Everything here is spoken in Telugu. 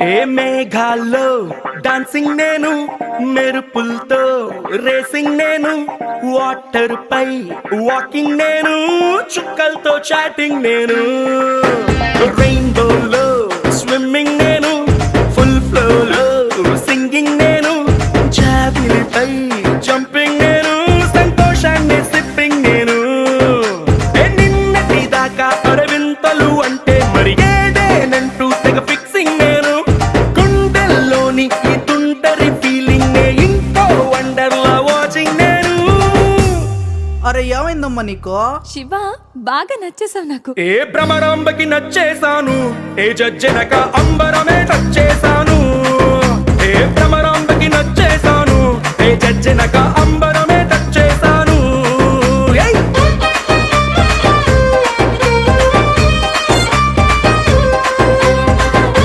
ఏ మేఘాల్లో డాన్సింగ్ నేను, మెరుపులతో రేసింగ్ నేను, వాటర్ పై వాకింగ్ నేను, చుక్కలతో చాటింగ్ నేను, రెయిన్బోలో స్విమ్మింగ్ నేను, ఫుల్ ఫ్లోలో సింగింగ్ నేను, జాబిలిపై జంపింగ్ నేను, సంతోషాన్ని సిప్పింగ్ నేను. నిన్నటి దాకా అరవింతలు అంటే మరి ఏదేనంటూ తెగ ఫిక్సింగ్ నేను, గుండెల్లోని ఈ తుంటరి ఫీలింగ్ ఇంకో వండర్లా వాచింగ్ నేను. అరే ఏమైందమ్మా నీకు? శివ బాగా నచ్చేసావు నాకు. ఏ భ్రమరాంబకి నచ్చేసాను, ఏ జడ్జెనక అంబరమే టచ్చేసాను.